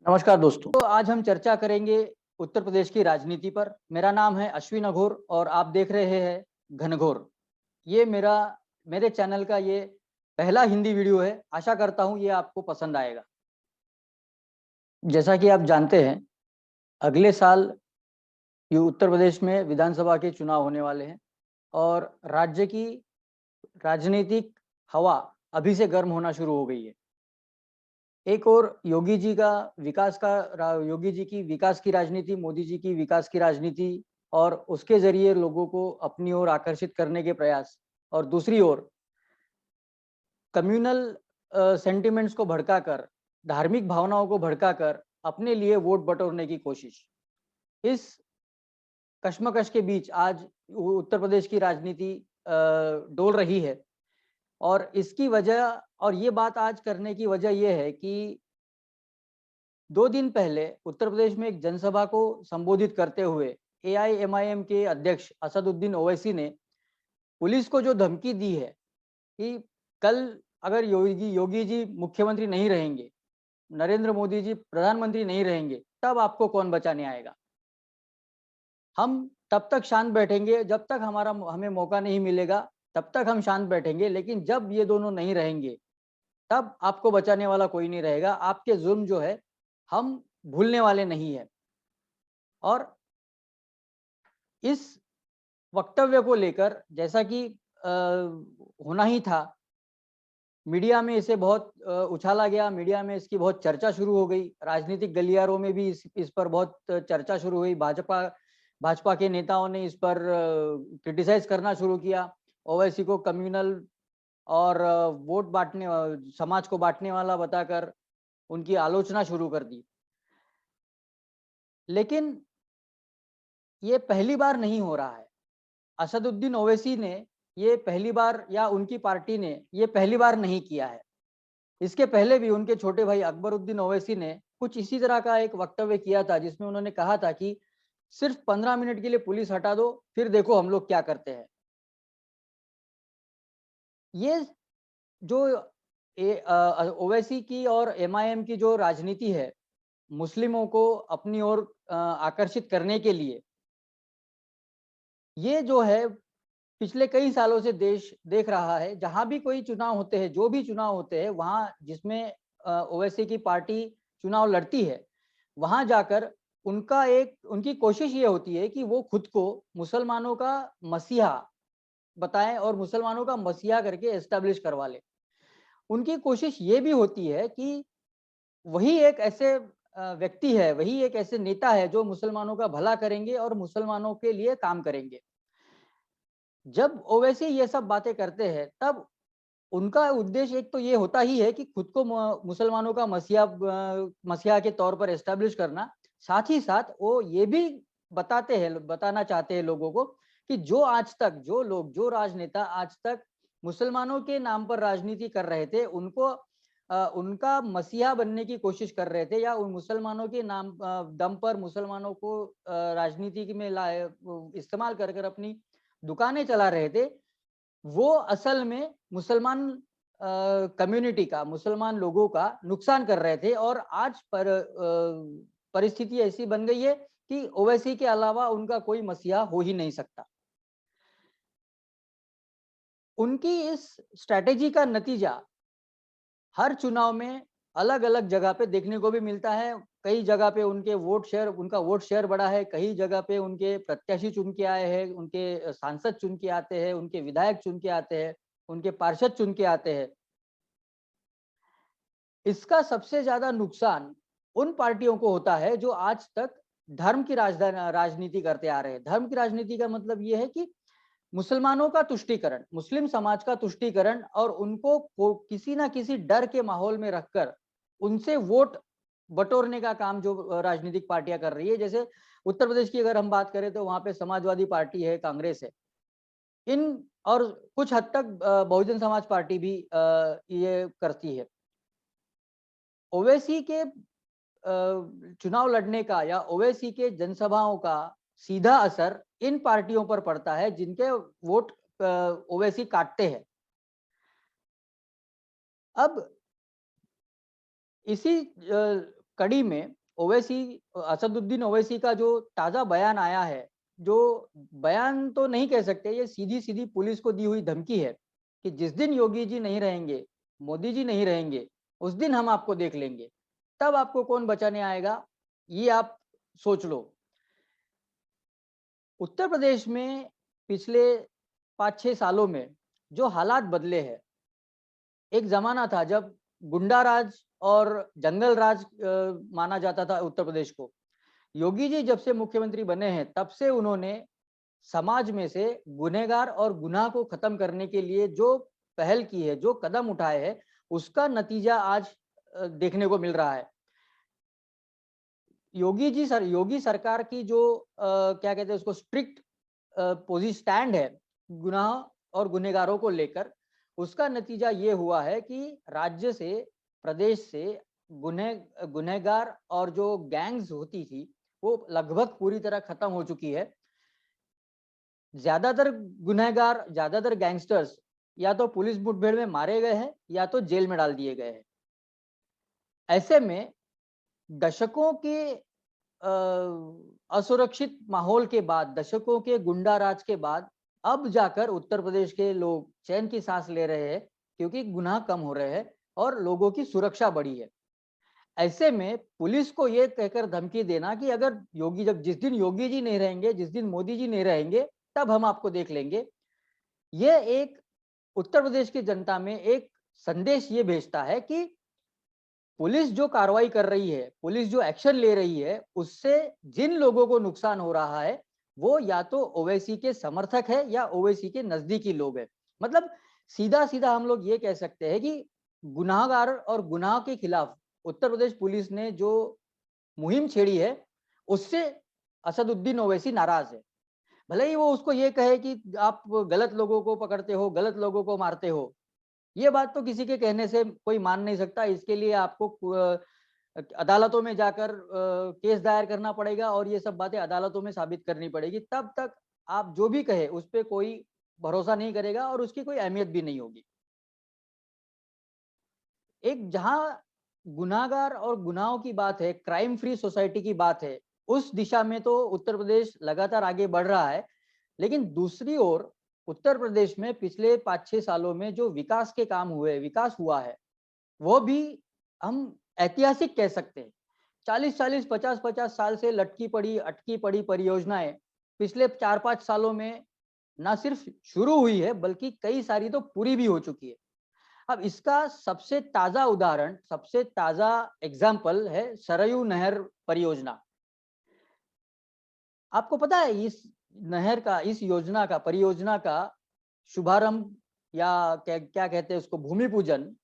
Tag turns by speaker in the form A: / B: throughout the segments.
A: नमस्कार दोस्तों। तो आज हम चर्चा करेंगे उत्तर प्रदेश की राजनीति पर। मेरा नाम है अश्विन अघोर और आप देख रहे हैं घनघोर। ये मेरे चैनल का ये पहला हिंदी वीडियो है। आशा करता हूँ ये आपको पसंद आएगा। जैसा कि आप जानते हैं, अगले साल ये उत्तर प्रदेश में विधानसभा के चुनाव होने वाले हैं और राज्य की राजनीतिक हवा अभी से गर्म होना शुरू हो गई है। एक और योगी जी की विकास की राजनीति, मोदी जी की विकास की राजनीति और उसके जरिए लोगों को अपनी ओर आकर्षित करने के प्रयास, और दूसरी ओर कम्युनल सेंटिमेंट्स को भड़काकर, धार्मिक भावनाओं को भड़काकर अपने लिए वोट बटोरने की कोशिश। इस कश्मकश के बीच आज उत्तर प्रदेश की राजनीति डोल रही है और इसकी वजह, और ये बात आज करने की वजह यह है कि 2 दिन पहले उत्तर प्रदेश में एक जनसभा को संबोधित करते हुए एआईएमआईएम के अध्यक्ष असदुद्दीन ओवैसी ने पुलिस को जो धमकी दी है कि कल अगर योगी जी मुख्यमंत्री नहीं रहेंगे, नरेंद्र मोदी जी प्रधानमंत्री नहीं रहेंगे, तब आपको कौन बचाने आएगा। हम तब तक शांत बैठेंगे जब तक हमें मौका नहीं मिलेगा, तब तक हम शांत बैठेंगे, लेकिन जब ये दोनों नहीं रहेंगे तब आपको बचाने वाला कोई नहीं रहेगा। आपके जुल्म जो है हम भूलने वाले नहीं है। और इस वक्तव्य को लेकर, जैसा कि होना ही था, मीडिया में इसे बहुत उछाला गया, मीडिया में इसकी बहुत चर्चा शुरू हो गई, राजनीतिक गलियारों में भी इस पर बहुत चर्चा शुरू हुई। भाजपा के नेताओं ने इस पर क्रिटिसाइज करना शुरू किया। ओवैसी को कम्युनल और वोट बांटने, समाज को बांटने वाला बताकर उनकी आलोचना शुरू कर दी। लेकिन ये पहली बार नहीं हो रहा है। असदुद्दीन ओवैसी ने ये पहली बार, या उनकी पार्टी ने ये पहली बार नहीं किया है। इसके पहले भी उनके छोटे भाई अकबरुद्दीन ओवैसी ने कुछ इसी तरह का एक वक्तव्य किया था, जिसमें उन्होंने कहा था कि सिर्फ 15 मिनट के लिए पुलिस हटा दो, फिर देखो हम लोग क्या करते हैं। ये जो ओवैसी की और एमआईएम की जो राजनीति है, मुस्लिमों को अपनी ओर आकर्षित करने के लिए, ये जो है पिछले कई सालों से देश देख रहा है। जहां भी कोई चुनाव होते हैं, जो भी चुनाव होते हैं, वहां जिसमें ओवैसी की पार्टी चुनाव लड़ती है, वहां जाकर उनकी कोशिश ये होती है कि वो खुद को मुसलमानों का मसीहा बताएं और मुसलमानों का मसीहा करके एस्टेब्लिश करवा ले। उनकी कोशिश ये भी होती है कि वही एक ऐसे व्यक्ति है, वही एक ऐसे नेता है जो मुसलमानों का भला करेंगे और मुसलमानों के लिए काम करेंगे। जब ओवैसी ये सब बातें करते हैं, तब उनका उद्देश्य एक तो ये होता ही है कि खुद को मुसलमानों का मसीहा के तौर पर एस्टेब्लिश करना। साथ ही साथ वो ये भी बताना चाहते हैं लोगों को कि जो राजनेता आज तक मुसलमानों के नाम पर राजनीति कर रहे थे, उनको उनका मसीहा बनने की कोशिश कर रहे थे, या उन मुसलमानों के नाम दम पर मुसलमानों को राजनीति में लाए इस्तेमाल कर कर अपनी दुकानें चला रहे थे, वो असल में मुसलमान कम्युनिटी का, मुसलमान लोगों का नुकसान कर रहे थे। और आज परिस्थिति ऐसी बन गई है कि ओवैसी के अलावा उनका कोई मसीहा हो ही नहीं सकता। उनकी इस स्ट्रैटेजी का नतीजा हर चुनाव में अलग-अलग जगह पे देखने को भी मिलता है। कई जगह पे उनका वोट शेयर बढ़ा है, कई जगह पे उनके प्रत्याशी चुन के आए हैं, उनके सांसद चुन के आते हैं, उनके विधायक चुन के आते हैं, उनके पार्षद चुन के आते हैं। इसका सबसे ज्यादा नुकसान उन पार्टियों को होता है जो आज तक धर्म की राजनीति करते आ रहे हैं। धर्म की राजनीति का मतलब ये है कि मुसलमानों का तुष्टीकरण, मुस्लिम समाज का तुष्टीकरण, और उनको किसी ना किसी डर के माहौल में रखकर उनसे वोट बटोरने का काम जो राजनीतिक पार्टियां कर रही है। जैसे उत्तर प्रदेश की अगर हम बात करें तो वहां पे समाजवादी पार्टी है, कांग्रेस है, इन और कुछ हद तक बहुजन समाज पार्टी भी ये करती है। ओवैसी के चुनाव लड़ने का या ओवैसी के जनसभाओं का सीधा असर इन पार्टियों पर पड़ता है जिनके वोट ओवैसी काटते हैं। अब इसी कड़ी में ओवैसी, असदुद्दीन ओवैसी का जो ताजा बयान आया है, जो बयान तो नहीं कह सकते, ये सीधी सीधी पुलिस को दी हुई धमकी है कि जिस दिन योगी जी नहीं रहेंगे, मोदी जी नहीं रहेंगे, उस दिन हम आपको देख लेंगे, तब आपको कौन बचाने आएगा, ये आप सोच लो। उत्तर प्रदेश में पिछले 5-6 सालों में जो हालात बदले हैं, एक जमाना था जब गुंडा राज और जंगल राज माना जाता था उत्तर प्रदेश को। योगी जी जब से मुख्यमंत्री बने हैं, तब से उन्होंने समाज में से गुनहगार और गुनाह को खत्म करने के लिए जो पहल की है, जो कदम उठाए हैं, उसका नतीजा आज देखने को मिल रहा है। योगी सरकार की जो क्या कहते हैं उसको, स्ट्रिक्ट पोजी स्टैंड है गुनाह और गुनहगारों को लेकर, उसका नतीजा ये हुआ है कि राज्य से, प्रदेश से गुनहगार और जो गैंग्स होती थी, वो लगभग पूरी तरह खत्म हो चुकी है। ज्यादातर गुनहगार, ज्यादातर गैंगस्टर्स या तो पुलिस मुठभेड़ में मारे गए हैं या तो जेल में डाल दिए गए हैं। ऐसे में दशकों के असुरक्षित माहौल के बाद, दशकों के गुंडा राज के बाद, अब जाकर उत्तर प्रदेश के लोग चैन की सांस ले रहे हैं, क्योंकि गुनाह कम हो रहे हैं और लोगों की सुरक्षा बढ़ी है। ऐसे में पुलिस को ये कहकर धमकी देना कि अगर जिस दिन योगी जी नहीं रहेंगे, जिस दिन मोदी जी नहीं रहेंगे, तब हम आपको देख लेंगे, ये एक उत्तर प्रदेश की जनता में एक संदेश ये भेजता है कि पुलिस जो कार्रवाई कर रही है, पुलिस जो एक्शन ले रही है, उससे जिन लोगों को नुकसान हो रहा है, वो या तो ओवैसी के समर्थक है या ओवैसी के नजदीकी लोग हैं। मतलब सीधा सीधा हम लोग ये कह सकते हैं कि गुनाहगार और गुनाह के खिलाफ उत्तर प्रदेश पुलिस ने जो मुहिम छेड़ी है, उससे असदुद्दीन ओवैसी नाराज है। भले ही वो उसको ये कहे कि आप गलत लोगों को पकड़ते हो, गलत लोगों को मारते हो, ये बात तो किसी के कहने से कोई मान नहीं सकता। इसके लिए आपको अदालतों में जाकर केस दायर करना पड़ेगा और ये सब बातें अदालतों में साबित करनी पड़ेगी। तब तक आप जो भी कहे उस पर कोई भरोसा नहीं करेगा और उसकी कोई अहमियत भी नहीं होगी। एक जहां गुनाहगार और गुनाहों की बात है, क्राइम फ्री सोसाइटी की बात है, उस दिशा में तो उत्तर प्रदेश लगातार आगे बढ़ रहा है। लेकिन दूसरी ओर उत्तर प्रदेश में पिछले 5-6 सालों में जो विकास के काम हुए, विकास हुआ है, वो भी हम ऐतिहासिक कह सकते हैं। 40-40, 50-50 साल से लटकी पड़ी, अटकी पड़ी परियोजनाएं पिछले 4-5 सालों में ना सिर्फ शुरू हुई है, बल्कि कई सारी तो पूरी भी हो चुकी है। अब इसका सबसे ताजा उदाहरण, सबसे ताजा एग्जाम्पल है सरयू नहर परियोजना। आपको पता है इस नहर का, इस योजना का, परियोजना का शुभारंभ या क्या क्या कहते हैं उसको, भूमि पूजन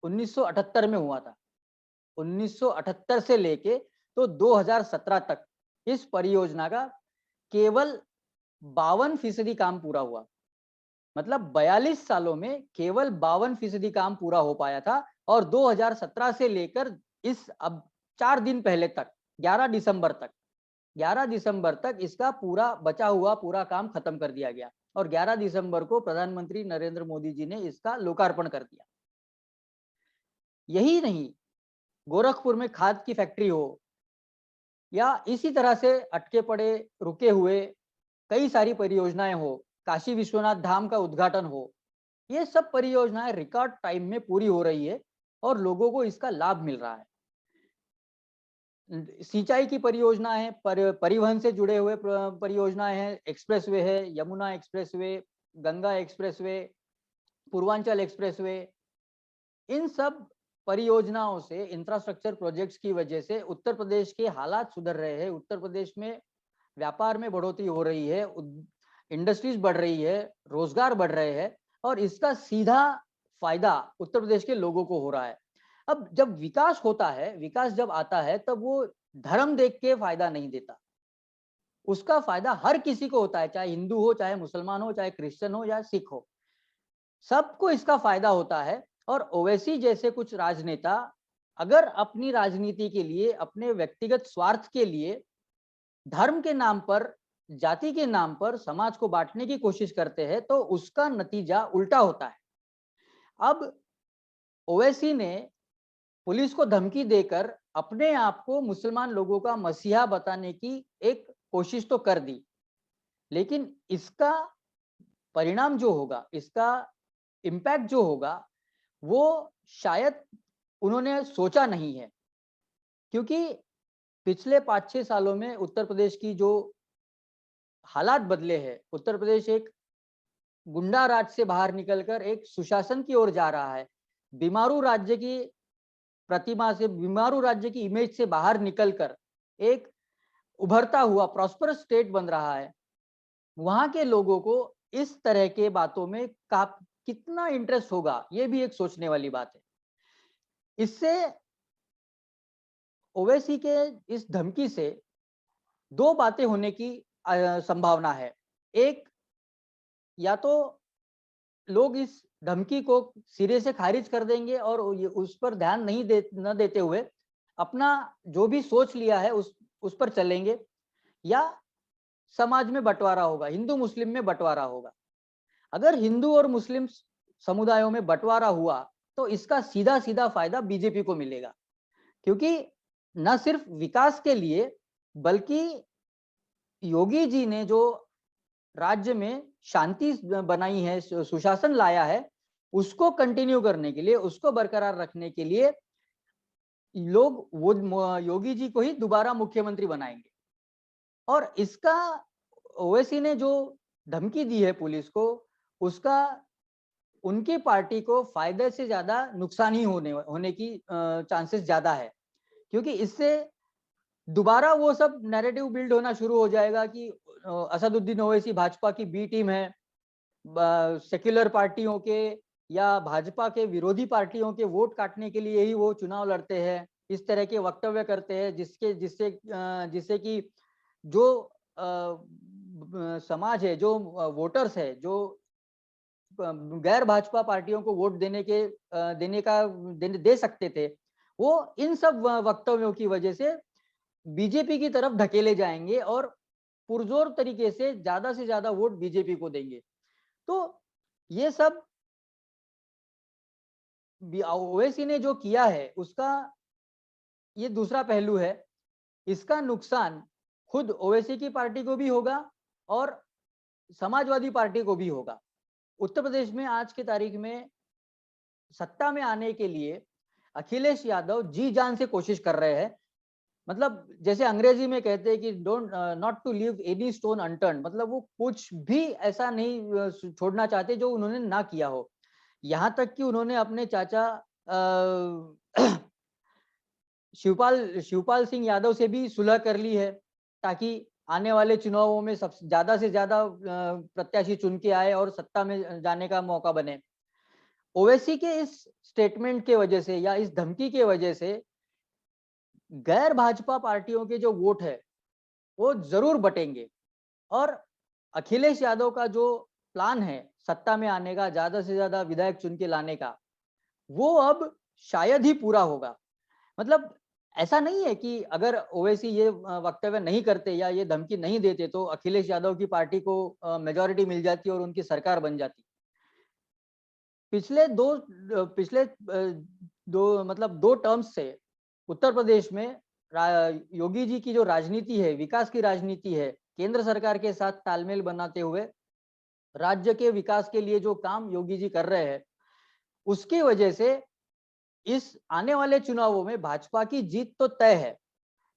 A: 1978 में हुआ था। 1978 से लेके तो 2017 तक इस परियोजना का केवल 52% काम पूरा हुआ। मतलब 42 सालों में केवल 52% काम पूरा हो पाया था। और 2017 से लेकर इस अब 4 दिन पहले तक, 11 दिसंबर तक, 11 दिसंबर तक इसका पूरा बचा हुआ पूरा काम खत्म कर दिया गया और 11 दिसंबर को प्रधानमंत्री नरेंद्र मोदी जी ने इसका लोकार्पण कर दिया। यही नहीं, गोरखपुर में खाद की फैक्ट्री हो या इसी तरह से अटके पड़े, रुके हुए कई सारी परियोजनाएं हो, काशी विश्वनाथ धाम का उद्घाटन हो, ये सब परियोजनाएं रिकॉर्ड टाइम में पूरी हो रही है और लोगों को इसका लाभ मिल रहा है। सिंचाई की परियोजना है, परिवहन से जुड़े हुए परियोजनाएं हैं, एक्सप्रेसवे है, Yamuna expressway, Ganga expressway, Purvanchal expressway. इन सब परियोजनाओं से, इंफ्रास्ट्रक्चर प्रोजेक्ट्स की वजह से उत्तर प्रदेश के हालात सुधर रहे हैं। उत्तर प्रदेश में व्यापार में बढ़ोतरी हो रही है, इंडस्ट्रीज बढ़ रही है, रोजगार बढ़ रहे हैं और इसका सीधा फायदा उत्तर प्रदेश के लोगों को हो रहा है। अब जब विकास होता है, विकास जब आता है, तब वो धर्म देख के फायदा नहीं देता, उसका फायदा हर किसी को होता है, चाहे हिंदू हो, चाहे मुसलमान हो, चाहे क्रिश्चियन हो या सिख हो, सबको इसका फायदा होता है। और ओवैसी जैसे कुछ राजनेता अगर अपनी राजनीति के लिए, अपने व्यक्तिगत स्वार्थ के लिए धर्म के नाम पर, जाति के नाम पर समाज को बांटने की कोशिश करते हैं, तो उसका नतीजा उल्टा होता है। अब ओवैसी ने पुलिस को धमकी देकर अपने आप को मुसलमान लोगों का मसीहा बताने की एक कोशिश तो कर दी, लेकिन इसका परिणाम जो होगा, इसका इम्पैक्ट जो होगा, वो शायद उन्होंने सोचा नहीं है। क्योंकि पिछले 5-6 सालों में उत्तर प्रदेश की जो हालात बदले हैं, उत्तर प्रदेश एक गुंडा राज से बाहर निकलकर एक सुशासन की ओर जा रहा है। बीमारू राज्य की प्रतिमा से, बीमारू राज्य की इमेज से बाहर निकलकर एक उभरता हुआ प्रॉस्परस स्टेट बन रहा है। वहां के लोगों को इस तरह के बातों में कितना इंटरेस्ट होगा, ये भी एक सोचने वाली बात है। इससे ओवैसी के इस धमकी से दो बातें होने की संभावना है। एक, या तो लोग इस धमकी को सिरे से खारिज कर देंगे और उस पर ध्यान न देते हुए अपना जो भी सोच लिया है उस पर चलेंगे, या समाज में बंटवारा होगा, हिंदू मुस्लिम में बंटवारा होगा। अगर हिंदू और मुस्लिम समुदायों में बंटवारा हुआ तो इसका सीधा सीधा फायदा बीजेपी को मिलेगा, क्योंकि न सिर्फ विकास के लिए बल्कि योगी जी ने जो राज्य में शांति बनाई है, सुशासन लाया है, उसको कंटिन्यू करने के लिए, उसको बरकरार रखने के लिए लोग वो योगी जी को ही दोबारा मुख्यमंत्री बनाएंगे। और इसका ओवैसी ने जो धमकी दी है पुलिस को, उसका उनकी पार्टी को फायदे से ज्यादा नुकसान ही होने की चांसेस ज्यादा है, क्योंकि इससे दोबारा वो सब नैरेटिव बिल्ड होना शुरू हो जाएगा कि असदुद्दीन ओवैसी भाजपा की बी टीम है, सेक्युलर पार्टियों के या भाजपा के विरोधी पार्टियों के वोट काटने के लिए ही वो चुनाव लड़ते हैं, इस तरह के वक्तव्य करते हैं जिससे कि जो समाज है, जो वोटर्स है, जो गैर भाजपा पार्टियों को वोट दे सकते थे, वो इन सब वक्तव्यों की वजह से बीजेपी की तरफ धकेले जाएंगे और पुरजोर तरीके से ज्यादा वोट बीजेपी को देंगे। तो ये सब ओवैसी ने जो किया है उसका ये दूसरा पहलू है। इसका नुकसान खुद ओवैसी की पार्टी को भी होगा और समाजवादी पार्टी को भी होगा। उत्तर प्रदेश में आज की तारीख में सत्ता में आने के लिए अखिलेश यादव जी जान से कोशिश कर रहे हैं। मतलब जैसे अंग्रेजी में कहते हैं कि don't not to leave any stone unturn, मतलब वो कुछ भी ऐसा नहीं छोड़ना चाहते जो उन्होंने ना किया हो। यहाँ तक कि उन्होंने अपने चाचा शिवपाल सिंह यादव से भी सुलह कर ली है, ताकि आने वाले चुनावों में सब ज्यादा से ज्यादा प्रत्याशी चुन के आए और सत्ता में जाने का मौका बने। ओवैसी के इस स्टेटमेंट के वजह से या इस धमकी के वजह से गैर भाजपा पार्टियों के जो वोट है वो जरूर बटेंगे और अखिलेश यादव का जो प्लान है सत्ता में आने का, ज्यादा से ज्यादा विधायक चुन के लाने का, वो अब शायद ही पूरा होगा। मतलब ऐसा नहीं है कि अगर ओवैसी ये वक्तव्य नहीं करते या ये धमकी नहीं देते तो अखिलेश यादव की पार्टी को मेजॉरिटी मिल जाती और उनकी सरकार बन जाती। पिछले दो टर्म्स से उत्तर प्रदेश में योगी जी की जो राजनीति है, विकास की राजनीति है, केंद्र सरकार के साथ तालमेल बनाते हुए राज्य के विकास के लिए जो काम योगी जी कर रहे हैं, उसकी वजह से इस आने वाले चुनावों में भाजपा की जीत तो तय है।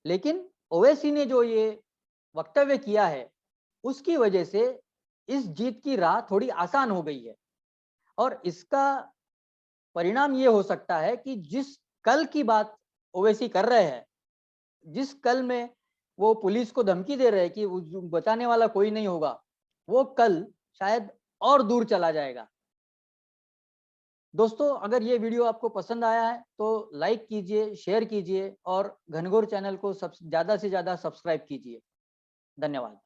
A: लेकिन ओवैसी ने जो ये वक्तव्य किया है उसकी वजह से इस जीत की राह थोड़ी आसान हो गई है और इसका परिणाम ये हो सकता है कि जिस कल की बात ओवैसी कर रहे हैं, जिस कल में वो पुलिस को धमकी दे रहे हैं कि बचाने वाला कोई नहीं होगा, वो कल शायद और दूर चला जाएगा। दोस्तों, अगर ये वीडियो आपको पसंद आया है तो लाइक कीजिए, शेयर कीजिए और घनघोर चैनल को ज्यादा से ज्यादा सब्सक्राइब कीजिए। धन्यवाद।